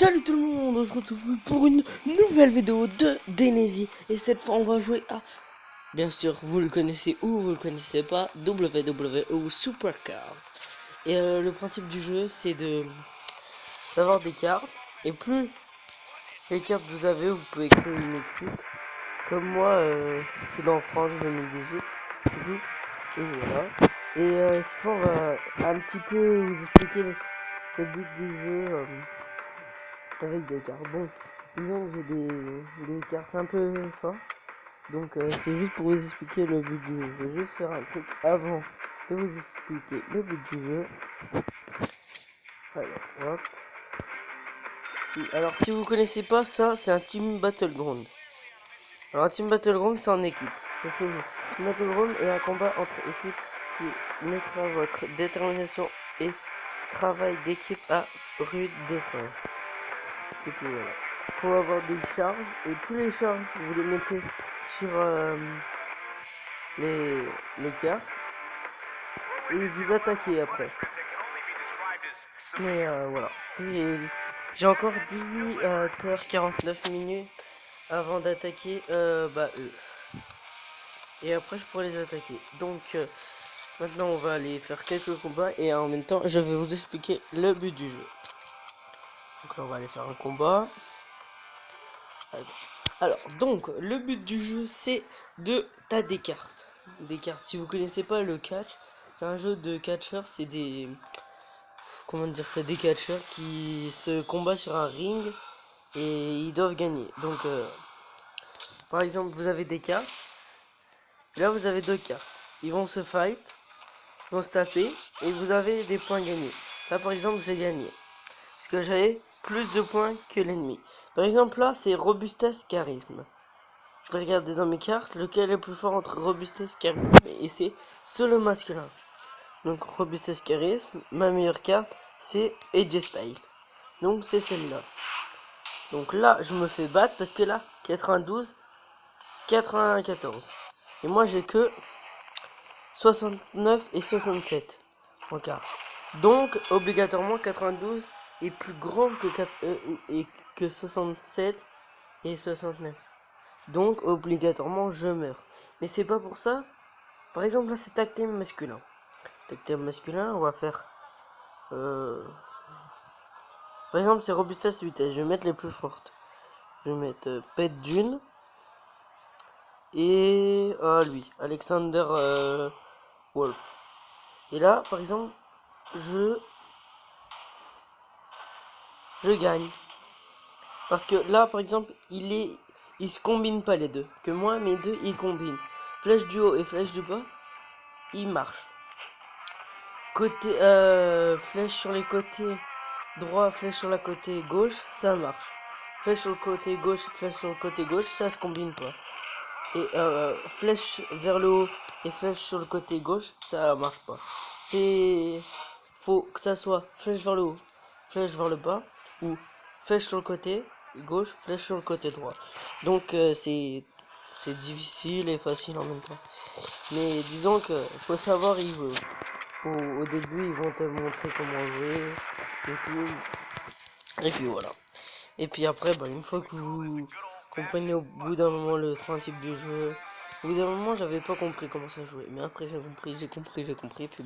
Salut tout le monde, on se retrouve pour une nouvelle vidéo de Denezi. Et cette fois on va jouer à, bien sûr vous le connaissez ou vous le connaissez pas, WWE ou Supercard. Et le principe du jeu c'est d'avoir des cartes. Et plus les cartes vous avez, vous pouvez créer une équipe. Comme moi, je suis dans France 2018. Et voilà. Et ce soir on va un petit peu vous expliquer le but du jeu. Avec des cartes. Bon, disons que j'ai des cartes un peu fortes. Donc c'est juste pour vous expliquer le but du jeu. Je vais juste faire un truc avant de vous expliquer le but du jeu. Alors, hop. Alors si vous connaissez pas ça, c'est un Team Battleground. Alors un Team Battleground c'est en équipe. Team Battleground est un combat entre équipes qui mettra votre détermination et travail d'équipe à rude épreuve. Et puis voilà. Faut avoir des charges et tous les charges vous les mettez sur les cartes et vous attaquez après. Mais voilà. J'ai encore 18h49 minutes avant d'attaquer eux. Et après je pourrai les attaquer. Donc maintenant on va aller faire quelques combats et en même temps je vais vous expliquer le but du jeu. Donc là on va aller faire un combat. Alors, donc, le but du jeu, c'est t'as des cartes. Des cartes. Si vous connaissez pas le catch, c'est un jeu de catcheurs, c'est des... Comment dire, c'est des catcheurs qui se combattent sur un ring et ils doivent gagner. Donc, par exemple, vous avez des cartes. Là, vous avez deux cartes. Ils vont se fight, ils vont se taper et vous avez des points gagnés. Là, par exemple, j'ai gagné. Parce que j'avais plus de points que l'ennemi. Par exemple, là, c'est robustesse, charisme. Je vais regarder dans mes cartes lequel est le plus fort entre robustesse, charisme, et c'est solo masculin. Donc robustesse, charisme, ma meilleure carte c'est Edge Style. Donc c'est celle-là. Donc là je me fais battre parce que là 92, 94. Et moi j'ai que 69 et 67 en carte. Donc obligatoirement 92 est plus grand que 67 et 69. Donc obligatoirement je meurs. Mais c'est pas pour ça. Par exemple là c'est tag team masculin. Tag team masculin on va faire par exemple c'est robustesse vitesse. Je vais mettre les plus fortes. Je vais mettre Pet Dune. Et lui Alexander Wolf. Et là par exemple je gagne. Parce que là par exemple il se combine pas les deux. Que moi mes deux ils combinent. Flèche du haut et flèche du bas. Ils marchent. Côté flèche sur les côtés droit, flèche sur la côté gauche, ça marche. Flèche sur le côté gauche, flèche sur le côté gauche, ça se combine pas. Et flèche vers le haut et flèche sur le côté gauche, ça marche pas. C'est faut que ça soit flèche vers le haut, flèche vers le bas, ou flèche sur le côté gauche, flèche sur le côté droit. Donc c'est difficile et facile en même temps. Mais disons que faut savoir y jouer. Au début ils vont te montrer comment jouer et puis voilà. Et puis après une fois que vous comprenez au bout d'un moment le principe du jeu, au bout d'un moment j'avais pas compris comment ça jouait, mais après j'ai compris, puis